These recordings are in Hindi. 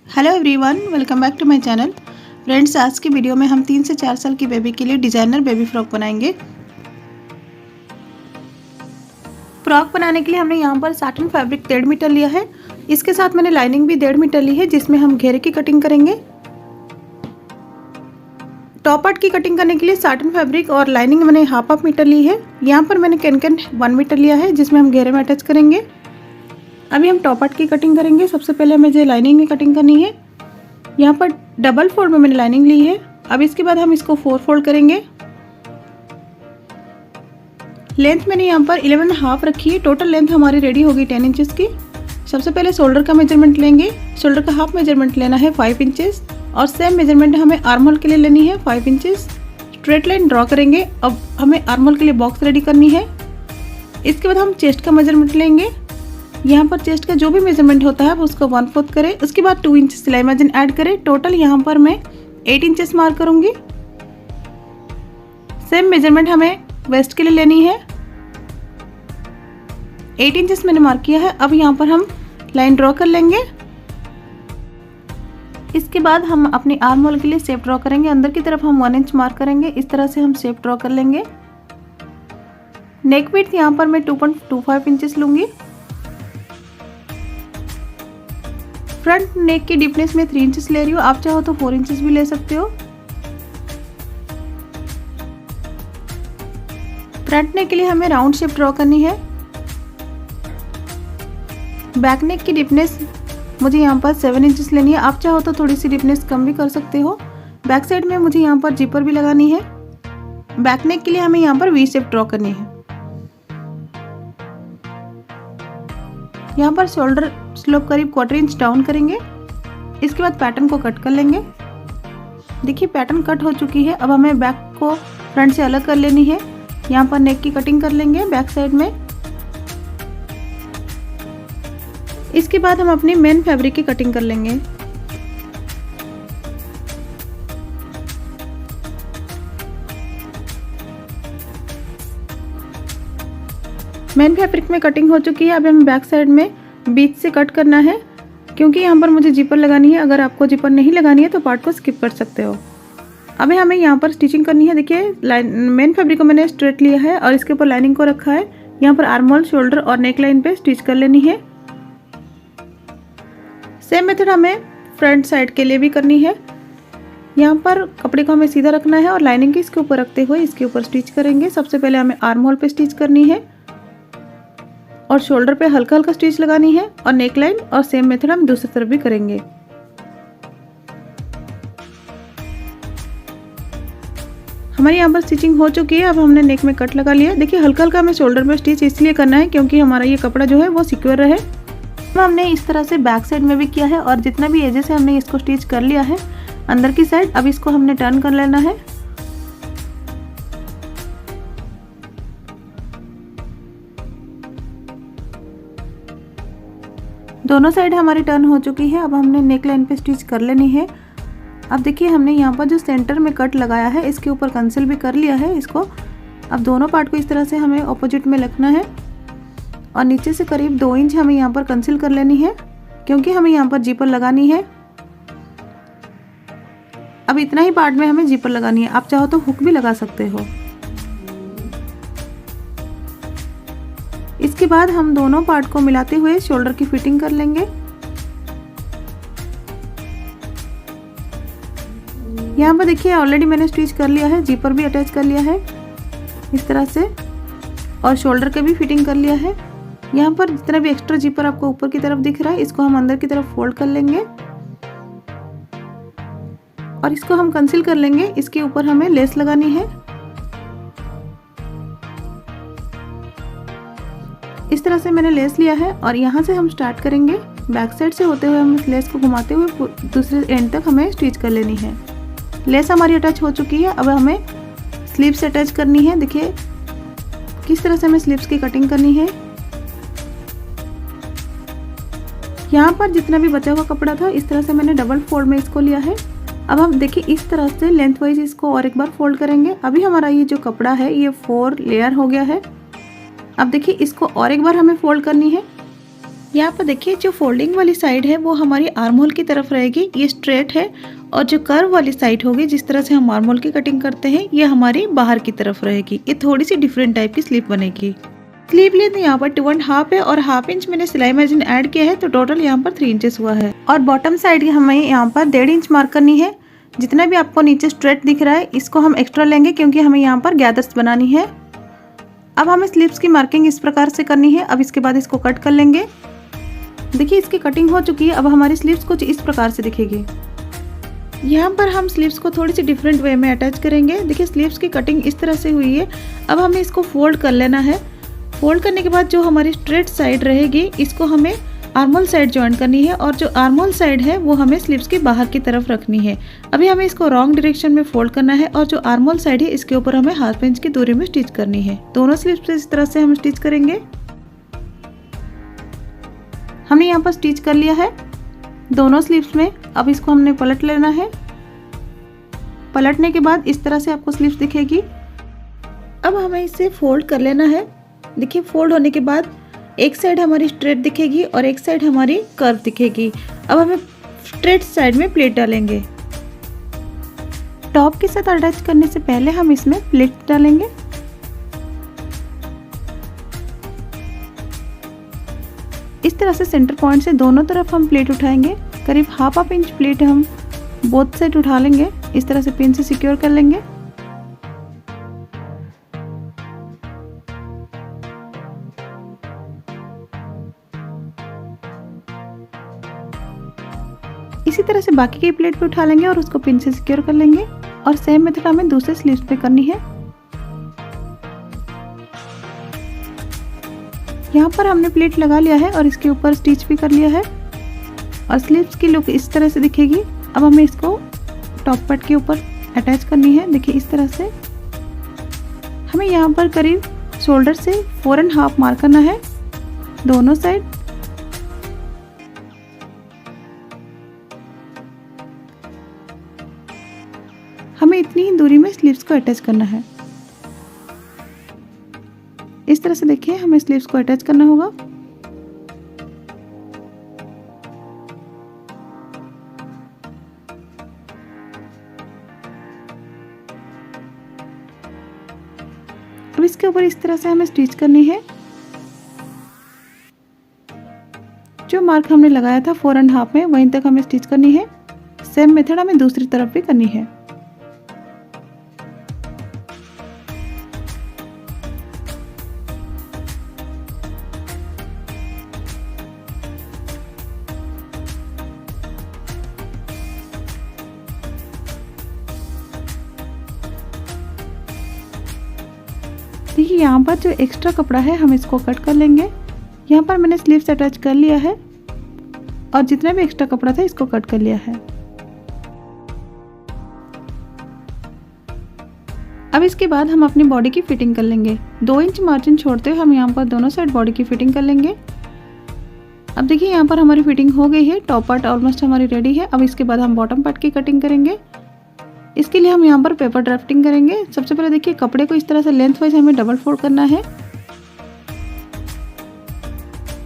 Hello everyone, welcome back to my channel. Friends, आज की वीडियो में हम 3 से 4 साल की बेबी के लिए डिज़ाइनर बेबी फ्रॉक बनाएंगे। फ्रॉक बनाने के लिए हमने यहाँ पर साटिन फैब्रिक 1.5 मीटर लिया है। इसके साथ मैंने लाइनिंग भी 1.5 मीटर ली है, जिसमें हम घेरे की कटिंग करेंगे। टॉप पार्ट की कटिंग करने के लिए साटिन फैब्रिक और लाइनिंग मैंने हाफ मीटर ली है। यहाँ पर मैंने कैन 1 मीटर लिया है, जिसमें हम घेरे में अटैच करेंगे। अभी हम टॉप पार्ट की कटिंग करेंगे। सबसे पहले मुझे लाइनिंग में कटिंग करनी है। यहाँ पर डबल फोल्ड में मैंने लाइनिंग ली है। अब इसके बाद हम इसको 4 फोल्ड करेंगे। लेंथ मैंने यहाँ पर 11.5 रखी है। टोटल लेंथ हमारी रेडी होगी 10 इंचेस की। सबसे पहले शोल्डर का मेजरमेंट लेंगे। शोल्डर का हाफ मेजरमेंट लेना है 5 इंचेस और सेम मेजरमेंट हमें आर्म होल के लिए लेनी है 5 इंचेस। स्ट्रेट लाइन ड्रॉ करेंगे। अब हमें आर्म होल के लिए बॉक्स रेडी करनी है। इसके बाद हम चेस्ट का मेजरमेंट लेंगे। यहाँ पर चेस्ट का जो भी मेजरमेंट होता है वो उसको 1/4 करें। उसके बाद 2 इंच सिलाई मार्जिन ऐड करें। टोटल यहाँ पर मैं 8 इंचेस मार्क करूँगी। सेम मेजरमेंट हमें वेस्ट के लिए लेनी है। 8 इंचेस मैंने मार्क किया है। अब यहाँ पर हम लाइन ड्रॉ कर लेंगे। इसके बाद हम अपनी आर्म होल के लिए शेप ड्रॉ करेंगे। अंदर की तरफ हम 1 इंच मार्क करेंगे। इस तरह से हम शेप ड्रॉ कर लेंगे। नेक विड्थ यहाँ पर मैं 2.25 इंचेस लूँगी। फ्रंट नेक की डीपनेस में 3 इंचेस ले रही हूँ। आप चाहो तो 4 इंचेस भी ले सकते हो। फ्रंट नेक के लिए हमें राउंड शेप ड्रॉ करनी है। बैक नेक की डीपनेस मुझे यहाँ पर 7 इंचेस लेनी है। आप चाहो तो थोड़ी सी डीपनेस कम भी कर सकते हो। बैक साइड में मुझे यहाँ पर जिपर भी लगानी है। बैक नेक के लिए हमें यहाँ पर वी शेप ड्रॉ करनी है। यहाँ पर शोल्डर स्लोप करीब 1/4 इंच डाउन करेंगे। इसके बाद पैटर्न को कट कर लेंगे। देखिए पैटर्न कट हो चुकी है। अब हमें बैक को फ्रंट से अलग कर लेनी है। यहाँ पर नेक की कटिंग कर लेंगे बैक साइड में। इसके बाद हम अपनी मेन फैब्रिक की कटिंग कर लेंगे। मेन फैब्रिक में कटिंग हो चुकी है। अब हमें बैक साइड में बीच से कट करना है, क्योंकि यहाँ पर मुझे जिपर लगानी है। अगर आपको जिपर नहीं लगानी है तो पार्ट को स्किप कर सकते हो। अभी हमें यहाँ पर स्टिचिंग करनी है। देखिए मेन फैब्रिक को मैंने स्ट्रेट लिया है और इसके ऊपर लाइनिंग को रखा है। यहाँ पर आर्म होल, शोल्डर और नेक लाइन पे स्टिच कर लेनी है। सेम मेथड हमें फ्रंट साइड के लिए भी करनी है। यहाँ पर कपड़े को हमें सीधा रखना है और लाइनिंग के इसके ऊपर रखते हुए इसके ऊपर स्टिच करेंगे। सबसे पहले हमें आर्म होल पे स्टिच करनी है और शोल्डर पे हल्का हल्का स्टिच लगानी है और नेक लाइन, और सेम मेथड हम दूसरी तरफ भी करेंगे। हमारी यहाँ पर स्टिचिंग हो चुकी है। अब हमने नेक में कट लगा लिया। देखिए हल्का हल्का हमें शोल्डर पे स्टिच इसलिए करना है क्योंकि हमारा ये कपड़ा जो है वो सिक्योर रहे। हमने इस तरह से बैक साइड में भी किया है और जितना भी एजेस है हमने इसको स्टिच कर लिया है अंदर की साइड। अब इसको हमने टर्न कर लेना है। दोनों साइड हमारी टर्न हो चुकी है। अब हमने नेक लाइन पे स्टिच कर लेनी है। अब देखिए हमने यहाँ पर जो सेंटर में कट लगाया है इसके ऊपर कंसील भी कर लिया है इसको। अब दोनों पार्ट को इस तरह से हमें ऑपोजिट में रखना है और नीचे से करीब 2 इंच हमें यहाँ पर कंसील कर लेनी है, क्योंकि हमें यहाँ पर जिपर लगानी है। अब इतना ही पार्ट में हमें जिपर लगानी है। आप चाहो तो हुक भी लगा सकते हो। इसके बाद हम दोनों पार्ट को मिलाते हुए शोल्डर की फिटिंग कर लेंगे। यहाँ पर देखिए ऑलरेडी मैंने स्टिच कर लिया है, जिपर भी अटैच कर लिया है इस तरह से, और शोल्डर के भी फिटिंग कर लिया है। यहाँ पर जितना भी एक्स्ट्रा जिपर आपको ऊपर की तरफ दिख रहा है इसको हम अंदर की तरफ फोल्ड कर लेंगे और इसको हम कंसील कर लेंगे। इसके ऊपर हमें लेस लगानी है। इस तरह से मैंने लेस लिया है और यहाँ से हम स्टार्ट करेंगे। बैक साइड से होते हुए हम इस लेस को घुमाते हुए दूसरे एंड तक हमें स्टिच कर लेनी है। लेस हमारी अटैच हो चुकी है। अब हमें स्लीव्स अटैच करनी है। देखिए किस तरह से हमें स्लीव्स की कटिंग करनी है। यहाँ पर जितना भी बचा हुआ कपड़ा था इस तरह से मैंने डबल फोल्ड में इसको लिया है। अब हम देखिए इस तरह से लेंथ वाइज इसको और एक बार फोल्ड करेंगे। अभी हमारा ये जो कपड़ा है ये 4 लेयर हो गया है। अब देखिए इसको और एक बार हमें फोल्ड करनी है। यहाँ पर देखिए जो फोल्डिंग वाली साइड है वो हमारी आर्म होल की तरफ रहेगी, ये स्ट्रेट है। और जो कर्व वाली साइड होगी, जिस तरह से हम आर्म होल की कटिंग करते हैं, ये हमारी बाहर की तरफ रहेगी। ये थोड़ी सी डिफरेंट टाइप की स्लीव बनेगी। स्लीव लेंथ यहाँ पर 2.5 है और ½ इंच मैंने सिलाई मार्जिन ऐड किया है, तो टोटल यहाँ पर 3 इंचेस हुआ है। और बॉटम साइड हमें यहाँ पर 1.5 इंच मार्क करनी है। जितना भी आपको नीचे स्ट्रेट दिख रहा है, इसको हम एक्स्ट्रा लेंगे क्योंकि हमें यहाँ पर गैदर्स बनानी है। अब हमें स्लीव्स की मार्किंग इस प्रकार से करनी है। अब इसके बाद इसको कट कर लेंगे। देखिए इसकी कटिंग हो चुकी है। अब हमारी स्लीव्स कुछ इस प्रकार से दिखेगी। यहाँ पर हम स्लीव्स को थोड़ी सी डिफरेंट वे में अटैच करेंगे। देखिए स्लीव्स की कटिंग इस तरह से हुई है। अब हमें इसको फोल्ड कर लेना है। फोल्ड करने के बाद जो हमारी स्ट्रेट साइड रहेगी, इसको हमें आर्महोल साइड ज्वाइन करनी है और जो आर्महोल साइड है वो हमें स्लीव्स के बाहर की तरफ रखनी है। अभी हमें इसको रॉन्ग डायरेक्शन में फोल्ड करना है और जो आर्महोल साइड है इसके ऊपर हमें ½ इंच की दूरी में स्टिच करनी है। दोनों स्लीव्स इस तरह से हम स्टिच करेंगे। हमने यहाँ पर स्टिच कर लिया है दोनों स्लीव्स में। अब इसको हमने पलट लेना है। पलटने के बाद इस तरह से आपको स्लीव्स दिखेगी। अब हमें इसे फोल्ड कर लेना है। देखिए फोल्ड होने के बाद एक साइड हमारी स्ट्रेट दिखेगी और एक साइड हमारी कर्व दिखेगी। अब हमें स्ट्रेट साइड में प्लेट डालेंगे। टॉप के साथ अटैच करने से पहले हम इसमें प्लेट डालेंगे। इस तरह से सेंटर पॉइंट से दोनों तरफ हम प्लेट उठाएंगे। करीब ½ इंच प्लेट हम बोथ साइड उठा लेंगे। इस तरह से पिन से सिक्योर कर लेंगे। इसी तरह से बाकी की प्लेट पे उठा लेंगे और उसको पिन से सिक्योर कर लेंगे। और सेम मेथड हमें दूसरे स्लीव्स पे करनी है। यहाँ पर हमने प्लेट लगा लिया है और इसके ऊपर स्टिच भी कर लिया है और स्लीव्स की लुक इस तरह से दिखेगी। अब हमें इसको टॉप पार्ट के ऊपर अटैच करनी है। देखिए इस तरह से हमें यहाँ पर करीब शोल्डर से 4.5 मार्क करना है दोनों साइड। हमें इतनी ही दूरी में स्लीव्स को अटैच करना है। इस तरह से देखिए हमें स्लीव्स को अटैच करना होगा। अब इसके ऊपर इस तरह से हमें स्टिच करनी है। जो मार्क हमने लगाया था 4.5 में, वहीं तक हमें स्टिच करनी है। सेम मेथड हमें दूसरी तरफ भी करनी है। देखिए यहाँ पर जो एक्स्ट्रा कपड़ा है हम इसको कट कर लेंगे। यहाँ पर मैंने स्लीव्स अटैच कर लिया है और जितना भी एक्स्ट्रा कपड़ा था इसको कट कर लिया है। अब इसके बाद हम अपनी बॉडी की फिटिंग कर लेंगे। 2 इंच मार्जिन छोड़ते हुए हम यहाँ पर दोनों साइड बॉडी की फिटिंग कर लेंगे। अब देखिए यहाँ पर हमारी फिटिंग हो गई है। टॉप पार्ट ऑलमोस्ट हमारी रेडी है। अब इसके बाद हम बॉटम पार्ट की कटिंग करेंगे। इसके लिए हम यहाँ पर पेपर ड्राफ्टिंग करेंगे। सबसे पहले देखिए कपड़े को इस तरह से लेंथ वाइज हमें डबल फोल्ड करना है।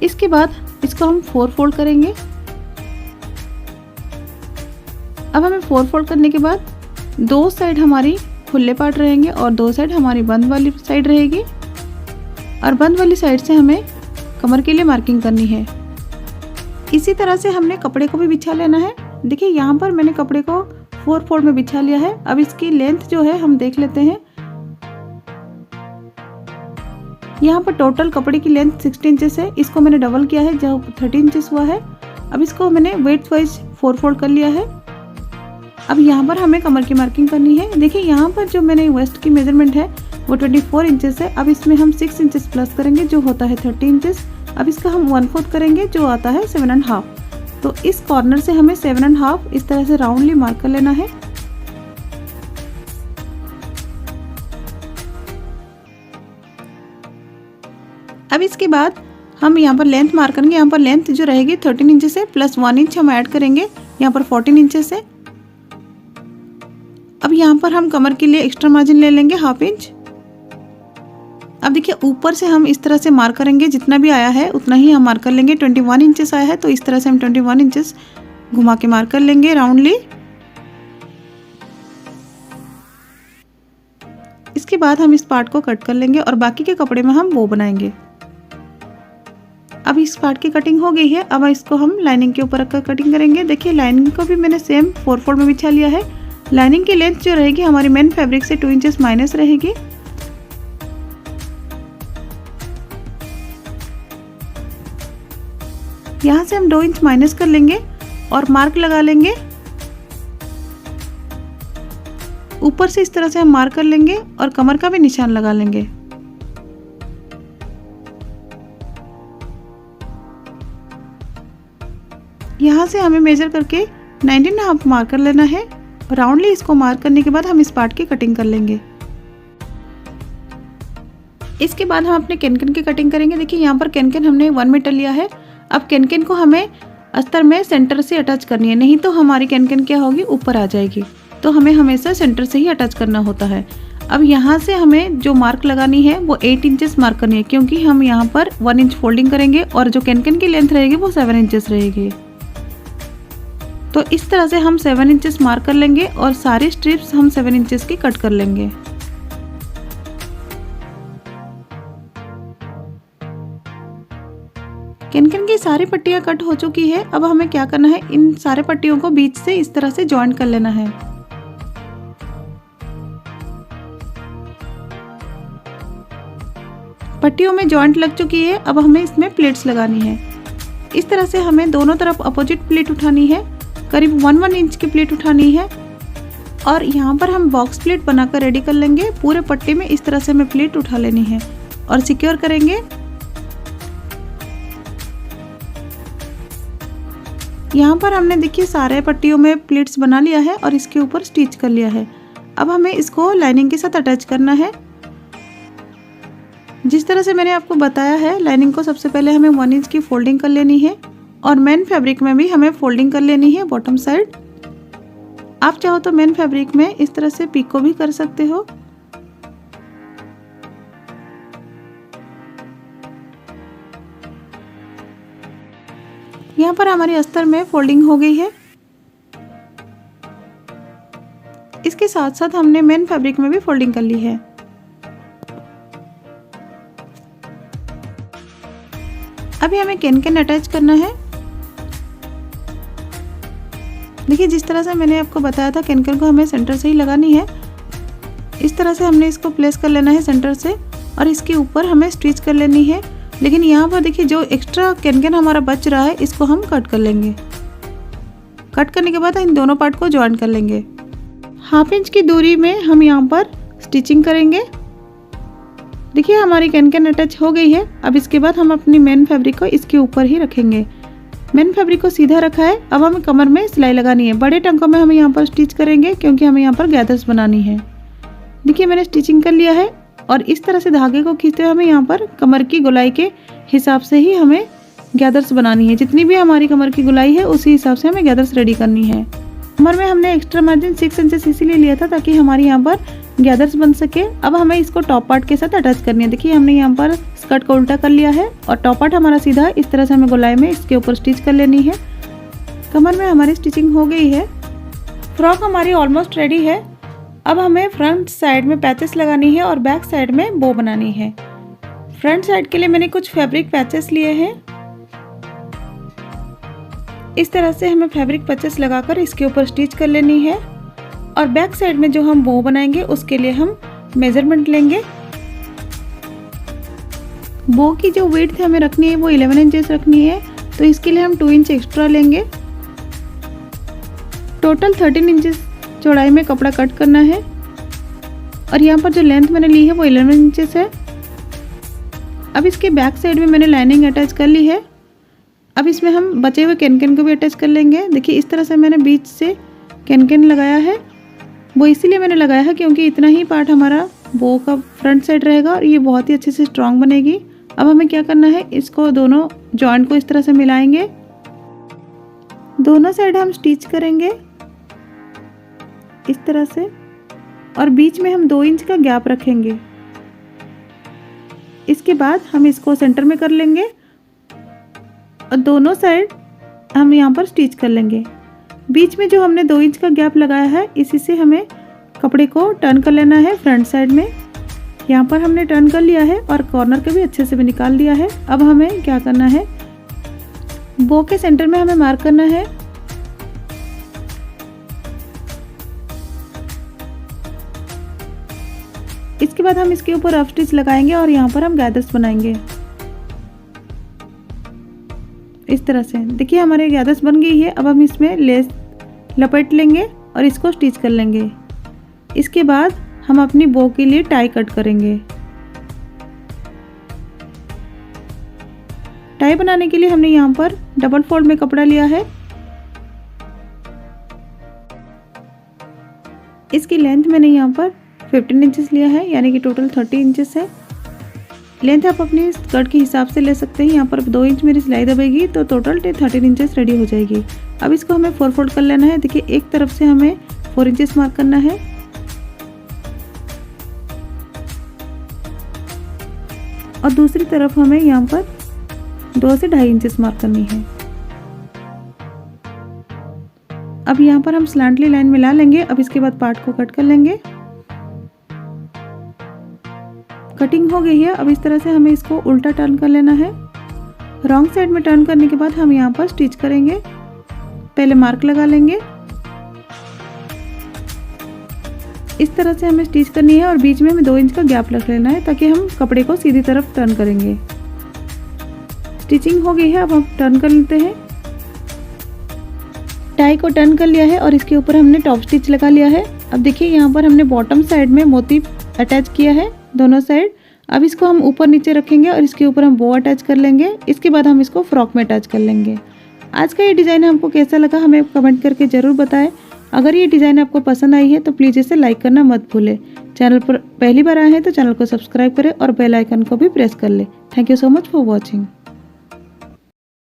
इसके बाद इसको हम 4 फोल्ड करेंगे। अब हमें 4 फोल्ड करने के बाद 2 साइड हमारी खुले पार्ट रहेंगे और 2 साइड हमारी बंद वाली साइड रहेगी। और बंद वाली साइड से हमें कमर के लिए मार्किंग करनी है। इसी तरह से हमने कपड़े को भी बिछा लेना है। देखिए यहाँ पर मैंने कपड़े को 4 फोल्ड में बिछा लिया है। अब इसकी लेंथ जो है हम देख लेते हैं। यहाँ पर टोटल कपड़े की लेंथ 60 इंचेस है। इसको मैंने डबल किया है जो 30 इंचेस हुआ है। अब इसको मैंने वेट वाइज 4 फोल्ड कर लिया है। अब यहाँ पर हमें कमर की मार्किंग करनी है। देखिए यहाँ पर जो मैंने वेस्ट की मेजरमेंट है वो 24 इंचेस है। अब इसमें हम 6 इंचेस प्लस करेंगे जो होता है 30 इंचेस। अब इसका हम 1/4 करेंगे जो आता है 7.5। तो इस कॉर्नर से हमें 7.5 इस तरह से राउंडली मार्क कर लेना है। अब इसके बाद हम यहाँ पर लेंथ मार्क करेंगे। यहाँ पर लेंथ जो रहेगी 13 इंचेस है, प्लस 1 इंच हम ऐड करेंगे। यहाँ पर 14 इंचेस है। अब यहाँ पर हम कमर के लिए एक्स्ट्रा मार्जिन ले लेंगे ½ इंच। अब देखिए ऊपर से हम इस तरह से मार्क करेंगे, जितना भी आया है उतना ही हम मार्क कर लेंगे। 21 इंचेस आया है तो इस तरह से हम 21 इंचेस घुमा के मार्क कर लेंगे राउंडली। इसके बाद हम इस पार्ट को कट कर लेंगे और बाकी के कपड़े में हम बो बनाएंगे। अब इस पार्ट की कटिंग हो गई है। अब इसको हम लाइनिंग के ऊपर रखकर कटिंग करेंगे। देखिए लाइनिंग को भी मैंने सेम 4 फोल्ड में बिछा लिया है। लाइनिंग की लेंथ जो रहेगी हमारी मेन फैब्रिक से 2 इंचेस माइनस रहेगी। यहाँ से हम 2 इंच माइनस कर लेंगे और मार्क लगा लेंगे। ऊपर से इस तरह से हम मार्क कर लेंगे और कमर का भी निशान लगा लेंगे। यहाँ से हमें मेजर करके 19.5 मार्क कर लेना है। राउंडली इसको मार्क करने के बाद हम इस पार्ट की कटिंग कर लेंगे। इसके बाद हम अपने कैनकन की कटिंग करेंगे। देखिए यहाँ पर कैनकन हमने 1 मीटर लिया है। अब कैनकन को हमें अस्तर में सेंटर से अटैच करनी है, नहीं तो हमारी कैनकन क्या होगी, ऊपर आ जाएगी। तो हमें हमेशा सेंटर से ही अटैच करना होता है। अब यहाँ से हमें जो मार्क लगानी है वो 8 इंचेस मार्क करनी है, क्योंकि हम यहाँ पर 1 इंच फोल्डिंग करेंगे और जो कैनकन की लेंथ रहेगी वो 7 इंचेस रहेगी। तो इस तरह से हम 7 इंचेस मार्क कर लेंगे और सारी स्ट्रिप्स हम 7 इंचेस की कट कर लेंगे। कैनकन की सारी पट्टियां कट हो चुकी है। अब हमें क्या करना है, इन सारे पट्टियों को बीच से इस तरह से जॉइंट कर लेना है। पट्टियों में जॉइंट लग चुकी है। अब हमें इसमें प्लेट्स लगानी है। इस तरह से हमें दोनों तरफ अपोजिट प्लेट उठानी है। करीब 1 इंच की प्लेट उठानी है और यहाँ पर हम बॉक्स प्लेट बनाकर रेडी कर लेंगे। पूरे पट्टे में इस तरह से हमें प्लेट उठा लेनी है और सिक्योर करेंगे। यहाँ पर हमने देखिए सारे पट्टियों में प्लेट्स बना लिया है और इसके ऊपर स्टिच कर लिया है। अब हमें इसको लाइनिंग के साथ अटैच करना है। जिस तरह से मैंने आपको बताया है, लाइनिंग को सबसे पहले हमें 1 इंच की फोल्डिंग कर लेनी है और मेन फैब्रिक में भी हमें फोल्डिंग कर लेनी है बॉटम साइड। आप चाहो तो मेन फैब्रिक में इस तरह से पिको भी कर सकते हो। यहाँ पर हमारी अस्तर में फोल्डिंग हो गई है। इसके साथ साथ हमने मेन फैब्रिक में भी फोल्डिंग कर ली है। अभी हमें कैनकन अटैच करना है। देखिए जिस तरह से मैंने आपको बताया था, कैनकन को हमें सेंटर से ही लगानी है। इस तरह से हमने इसको प्लेस कर लेना है सेंटर से और इसके ऊपर हमें स्टिच कर लेनी है। लेकिन यहाँ पर देखिए जो एक्स्ट्रा कैनकन हमारा बच रहा है, इसको हम कट कर लेंगे। कट करने के बाद इन दोनों पार्ट को जॉइन कर लेंगे। 1/2 इंच की दूरी में हम यहाँ पर स्टिचिंग करेंगे। देखिए हमारी कैनकन अटैच हो गई है। अब इसके बाद हम अपनी मेन फैब्रिक को इसके ऊपर ही रखेंगे। मेन फैब्रिक को सीधा रखा है। अब हमें कमर में सिलाई लगानी है। बड़े टंकों में हम यहाँ पर स्टिच करेंगे, क्योंकि हमें यहाँ पर गैदर्स बनानी है। देखिए मैंने स्टिचिंग कर लिया है और इस तरह से धागे को खींचते हुए हमें यहाँ पर कमर की गोलाई के हिसाब से ही हमें गैदर्स बनानी है। जितनी भी हमारी कमर की गोलाई है उसी हिसाब से हमें गैदर्स रेडी करनी है। कमर में हमने एक्स्ट्रा मार्जिन 6 इंचेस इसीलिए लिया था ताकि हमारी यहाँ पर गैदर्स बन सके। अब हमें इसको टॉप पार्ट के साथ अटैच करनी है। देखिए हमने यहाँ पर स्कर्ट को उल्टा कर लिया है और टॉप पार्ट हमारा सीधा इस तरह से हमें गोलाई में इसके ऊपर स्टिच कर लेनी है। कमर में हमारी स्टिचिंग हो गई है। फ्रॉक हमारी ऑलमोस्ट रेडी है। अब हमें फ्रंट साइड में पैचेस लगानी है और बैक साइड में बो बनानी है। फ्रंट साइड के लिए मैंने कुछ फैब्रिक पैचेस लिए हैं। इस तरह से हमें फैब्रिक पैचेस लगाकर इसके ऊपर स्टिच कर लेनी है और बैक साइड में जो हम बो बनाएंगे उसके लिए हम मेजरमेंट लेंगे। बो की जो विड्थ हमें रखनी है वो 11 इंचेस रखनी है, तो इसके लिए हम 2 इंच एक्स्ट्रा लेंगे। टोटल 13 इंचेस चौड़ाई में कपड़ा कट करना है और यहाँ पर जो लेंथ मैंने ली है वो 11 इंचेस है। अब इसके बैक साइड में मैंने लाइनिंग अटैच कर ली है। अब इसमें हम बचे हुए कैनकन को भी अटैच कर लेंगे। देखिए इस तरह से मैंने बीच से कैनकन लगाया है। वो इसीलिए मैंने लगाया है क्योंकि इतना ही पार्ट हमारा बो का फ्रंट साइड रहेगा और ये बहुत ही अच्छे से स्ट्रॉन्ग बनेगी। अब हमें क्या करना है, इसको दोनों जॉइंट को इस तरह से मिलाएंगे। दोनों साइड हम स्टिच करेंगे इस तरह से और बीच में हम 2 इंच का गैप रखेंगे। इसके बाद हम इसको सेंटर में कर लेंगे और दोनों साइड हम यहाँ पर स्टिच कर लेंगे। बीच में जो हमने 2 इंच का गैप लगाया है इसी से हमें कपड़े को टर्न कर लेना है फ्रंट साइड में। यहाँ पर हमने टर्न कर लिया है और कॉर्नर का भी अच्छे से भी निकाल दिया है। अब हमें क्या करना है, बो के सेंटर में हमें मार्क करना है। इसके बाद हम इसके ऊपर रफ स्टिच लगाएंगे और यहाँ पर हम गैदर्स बनाएंगे इस तरह से। देखिए हमारे गैदर्स बन गई है। अब हम इसमें लेस लपेट लेंगे और इसको स्टिच कर लेंगे। इसके बाद हम अपनी बो के लिए टाई कट करेंगे। टाई बनाने के लिए हमने यहाँ पर डबल फोल्ड में कपड़ा लिया है। इसकी लेंथ मैंने यहाँ पर 15 इंचेस लिया है, यानी कि टोटल 30 इंचेस है। लेंथ आप अपनी स्कर्ट के हिसाब से ले सकते हैं। यहाँ पर 2 इंच मेरी सिलाई दबेगी तो टोटल 13 इंचेस रेडी हो जाएगी। अब इसको हमें 4 फोल्ड कर लेना है। देखिए एक तरफ से हमें 4 इंचेस मार्क करना है और दूसरी तरफ हमें यहाँ पर 2 से 2.5 इंचेस मार्क करनी है। अब यहाँ पर हम स्लैंटली लाइन मिला लेंगे। अब इसके बाद पार्ट को कट कर लेंगे। कटिंग हो गई है। अब इस तरह से हमें इसको उल्टा टर्न कर लेना है। रॉन्ग साइड में टर्न करने के बाद हम यहाँ पर स्टिच करेंगे। पहले मार्क लगा लेंगे। इस तरह से हमें स्टिच करनी है और बीच में हमें 2 इंच का गैप रख लेना है ताकि हम कपड़े को सीधी तरफ टर्न करेंगे। स्टिचिंग हो गई है। अब हम टर्न कर लेते हैं। टाई को टर्न कर लिया है और इसके ऊपर हमने टॉप स्टिच लगा लिया है। अब देखिए यहाँ पर हमने बॉटम साइड में मोती अटैच किया है दोनों साइड। अब इसको हम ऊपर नीचे रखेंगे और इसके ऊपर हम बो अटैच कर लेंगे। इसके बाद हम इसको फ्रॉक में अटैच कर लेंगे। आज का ये डिज़ाइन हमको कैसा लगा हमें कमेंट करके ज़रूर बताएं। अगर ये डिज़ाइन आपको पसंद आई है तो प्लीज़ इसे लाइक करना मत भूलें। चैनल पर पहली बार आए हैं तो चैनल को सब्सक्राइब करें और बेल आइकन को भी प्रेस कर लें। Thank you so much for watching.